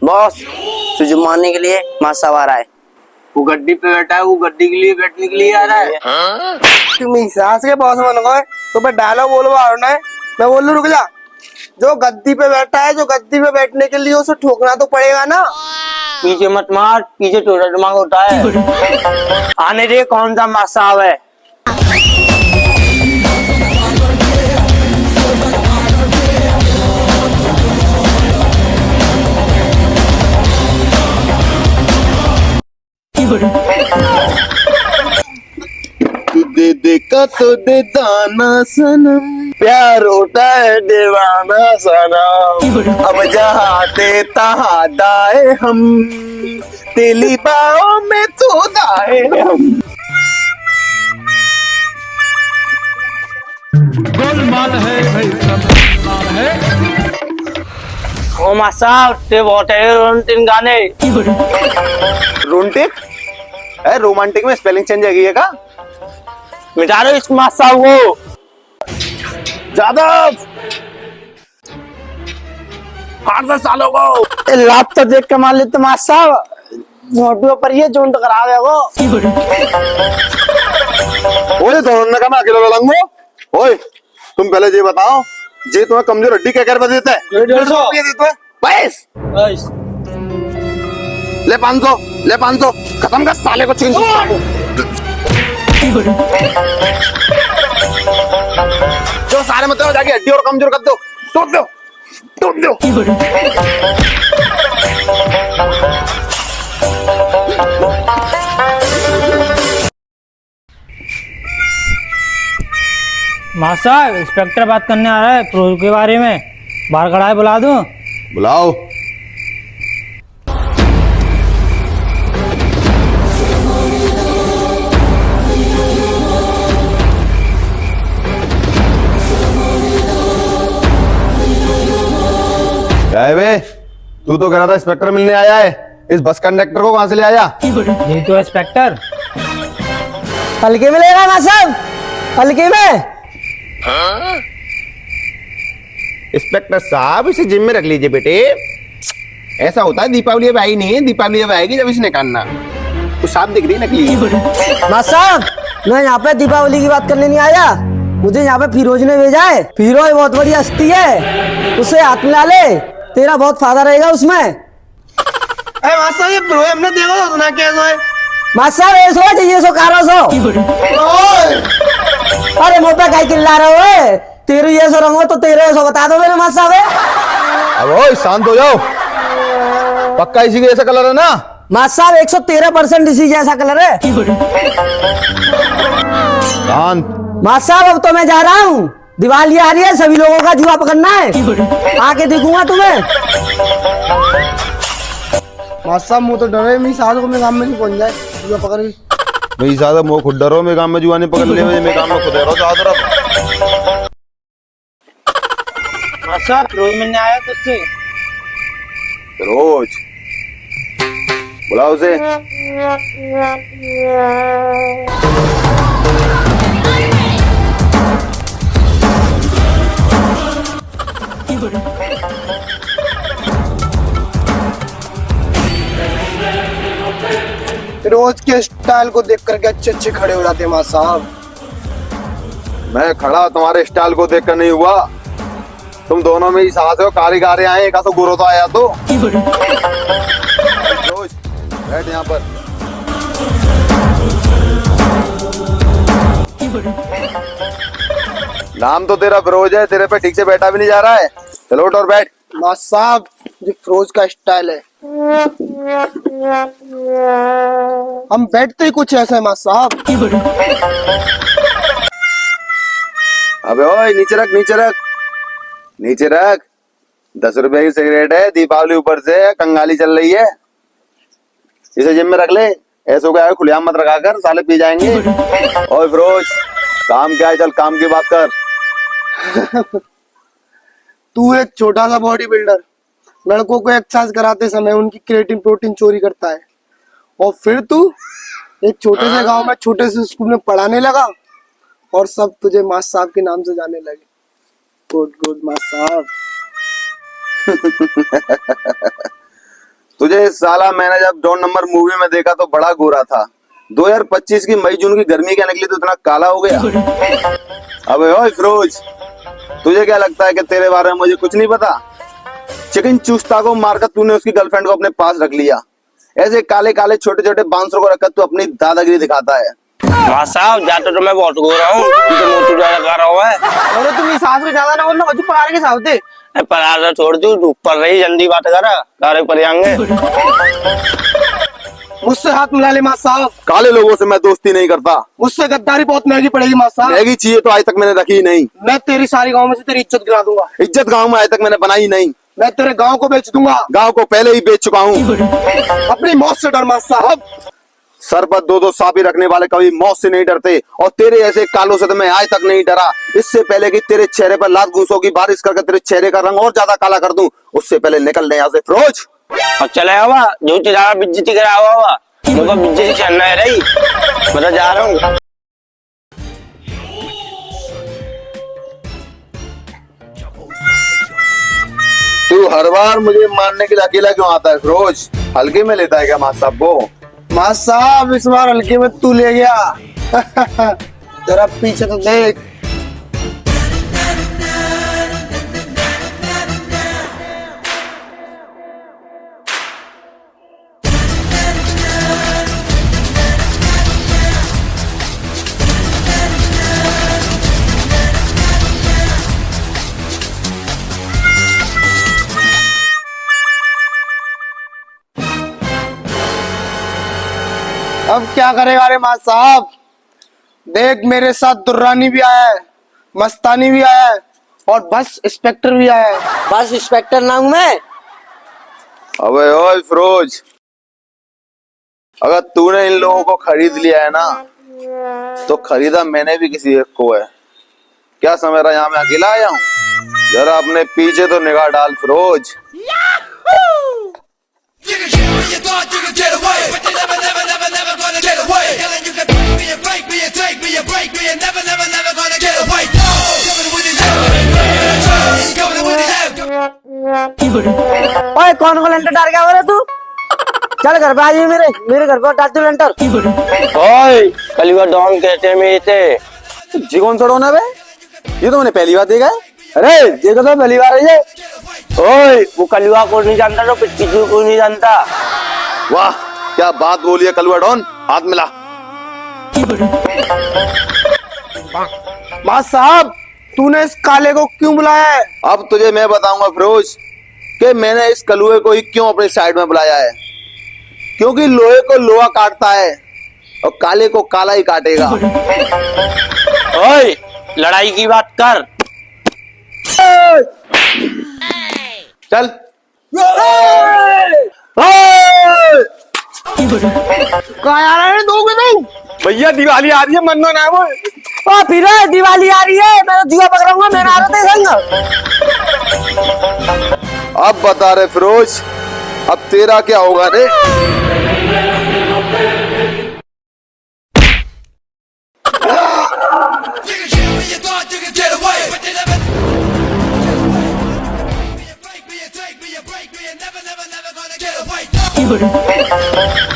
Boss तुझे मारने के लिए मासा आ रहा है। वो गड्डी पे बैठा है, वो गड्डी के लिए बैठने के लिए आ रहा है। तुम सास के बॉस बन गए तो मैं डायलॉग बोलवा रहा है। मैं बोल रुक जा। जो गद्दी पे बैठा है, जो गद्दी पे बैठने के लिए उसे ठोकना तो पड़ेगा ना। पीछे मत मार, पीछे टोटा दिमाग होता है। आने दे, कौन सा मासाब है। दे देखा तो दे दाना सनम, प्यार होता है दीवाना सनम। अब जहाँ ते तहाँ दाए हम, तेली बाहों में तो दाए हम। गोलमाल है भाई, सब गोलमाल है। ओ मासाब ते बहुत है तीन गाने। रोमांटिक है, रोमांटिक में स्पेलिंग चेंज है क्या? मिटा दो इस मासाब को। जादव हार दे सालों को। लात तो देख के मार लेते मासाब, मोटू पर ये जोंट करा गया वो। ओए दोनों ने कहा अकेला लड़ूंगा। ओए तुम पहले ये बताओ, जे तुम्हें कमजोर हड्डी क्या कर देता है? 150 देता है। पैस ले 500, ले 500 खत्म कर साले को। चीन जो सारे मतलब जाके हड्डी और कमजोर कर दो, तोड़ दो, तोड़ दो। साहब इंस्पेक्टर बात करने आ रहा है प्रोज के बारे में। बाहर खड़ा है, बुला दूं? बुलाओ। क्या है बे? तू तो कह रहा था इंस्पेक्टर मिलने आया है, इस बस कंडक्टर को कहां से ले आया? ये तो इंस्पेक्टर। हल्के में लेगा ना साहब, हल्के में। इंस्पेक्टर साहब इसे जिम में रख लीजिए बेटे। ऐसा होता है, दीपावली अब आई नहीं है, दीपावली अब आएगी जब इसने काटना। तो साफ दिख रही नकली। साहब मैं यहाँ पे दीपावली की बात करने नहीं आया, मुझे यहाँ पे फिरोज ने भेजा है। फिरोज बहुत बड़ी हस्ती है, उसे हाथ मिला ले, तेरा बहुत फायदा रहेगा उसमें। ये फिरोज हमने देखा तो ना कैसा है। मास्टर ऐसो चाहिए सो कारो सो। अरे मुँह पे कहीं चिल्ला रहे हो? तेरे ये सो रंगो तो तेरे ऐसो बता दो मेरे मास्टर। अब ओए शांत हो जाओ, पक्का इसी के जैसा कलर है ना? मास्टर 113% इसी जैसा कलर है। शांत। मास्टर अब तो मैं जा रहा हूँ, दिवाली आ रही है, सभी लोगों का जुआ पकड़ना है, आके देखूंगा तुम्हें। मास्टर मुँह तो डरे, मेरी सास को मेरे काम में नहीं पहुंच जाए जुआ पकड़ के। मेरी सादा मुंह खुद डरो, मेरे काम में जुआ नहीं पकड़ ले, मेरे काम में खुद रहो चारों तरफ। मासाब रोज मिलने आया तुझसे। रोज बुलाओ उसे। रोज के स्टाइल को देख करके अच्छे अच्छे खड़े हो जाते हैं मां साहब। मैं खड़ा तुम्हारे स्टाइल को देखकर नहीं हुआ, तुम दोनों में ही साथ हो। कारीगारे आए, एक तो गुरु तो आया। तो रोज बैठ यहाँ पर। नाम तो तेरा फिरोज है, तेरे पे ठीक से बैठा भी नहीं जा रहा है। चलो उठ और बैठ। मां साहब ये फिरोज का स्टाइल है, हम बैठते ही कुछ ऐसा है मां साहब। अबे ओए नीचे रख, नीचे रख, नीचे रख। 10 रुपए की सिगरेट है, दीपावली ऊपर से कंगाली चल रही है, इसे जिम में रख ले। ऐसे हो गया खुलेआम मत रखा कर, साले पी जाएंगे। ओए फिरोज काम क्या है, चल काम की बात कर। तू एक छोटा सा बॉडी बिल्डर, लड़कों को एक्सरसाइज कराते समय उनकी क्रिएटिन प्रोटीन चोरी करता है, और फिर तू एक छोटे से गांव में छोटे से स्कूल में पढ़ाने लगा और सब तुझे मास साहब के नाम से जाने लगे। गुड गुड मास साहब। तुझे साला मैंने जब डॉन नंबर मूवी में देखा तो बड़ा गोरा था। 2025 की मई जून की गर्मी क्या निकली तो इतना काला हो गया। अबे ओए फिरोज, तुझे क्या लगता है कि तेरे बारे में मुझे कुछ नहीं पता? चिकन चूस्ता को मारकर तूने उसकी गर्लफ्रेंड को अपने पास रख लिया। ऐसे काले काले छोटे छोटे बांसुर को रखकर तू अपनी दादागिरी दिखाता है। माँ साहब जाते तो मैं बहुत गोरा हूँ, मोटू ज्यादा कर रहा है। अरे तुम इस सास में ज्यादा ना बोलना, मुझे पकड़ के सावते। पर छोड़ दू, धूप पर रही, जल्दी बात करा, कारे पर आएंगे। मुझसे हाथ मिला ले माँ साहब। काले लोगों से मैं दोस्ती नहीं करता। मुझसे गद्दारी बहुत महंगी पड़ेगी माँ साहब। महंगी चाहिए तो आज तक मैंने रखी ही नहीं। मैं तेरी सारी गांव में से तेरी इज्जत गिरा दूंगा। इज्जत गांव में आज तक मैंने बनाई नहीं। मैं तेरे गांव को बेच दूंगा। गांव को पहले ही बेच चुका हूँ। अपनी मौत से डर माँ साहब। सर पर दो सांपी रखने वाले कभी मौत से नहीं डरते, और तेरे ऐसे कालों से तो मैं आज तक नहीं डरा। इससे पहले कि तेरे चेहरे पर लात घूसों की बारिश करके तेरे चेहरे का रंग और ज्यादा काला कर दूं, उससे पहले निकल ले यहाँ से फिरोज। और चले हुआ जो ज्यादा बिज्जती करा हुआ मुझे बिज्जती चलना है रही, मैं जा रहा हूँ। तू हर बार मुझे मारने के लिए अकेला क्यों आता है फिरोज? हल्के में लेता है क्या माँ साहब को? माँ साहब इस बार हल्के में तू ले गया। जरा पीछे तो देख। अब क्या करेगा रे माँ साहब? देख मेरे साथ दुर्रानी भी आया है, मस्तानी भी आया है, और बस इंस्पेक्टर भी आया है। बस इंस्पेक्टर ना हूं मैं। अबे ओए फिरोज, अगर तूने इन लोगों को खरीद लिया है ना, तो खरीदा मैंने भी किसी एक को है। क्या समझ रहा यहाँ मैं अकेला आया हूँ? जरा अपने पीछे तो निगाह डाल फिरोज। ओए कौन को लेंटर डाल गया तू? चल घर पे आइए, मेरे घर पे डाल तू लेंटर। ओए कलिवा डॉन कहते हैं मेरे से। जी कौन सा डॉन है बे? ये तो मैंने पहली बार देखा है। अरे ये तो पहली बार है ये। ओए वो कलिवा को नहीं जानता तो पिच्चू को नहीं जानता। वाह क्या बात बोली है कलवा डॉन, हाथ मिला। माँ साहब तूने इस काले को क्यों बुलाया है? अब तुझे मैं बताऊंगा फिरोज कि मैंने इस कलुए को ही क्यों अपनी साइड में बुलाया है। क्योंकि लोहे को लोहा काटता है और काले को काला ही काटेगा। ओए लड़ाई की बात कर। चल कहाँ आ रहे हैं दो नहीं? भैया दिवाली आ रही है, मनो ना वो। ओ फिर दिवाली आ रही है, मैं तो जुआ पकड़ूंगा, मैं आ रहा था संग। अब बता रहे फिरोज, अब तेरा क्या होगा रे? Keep it.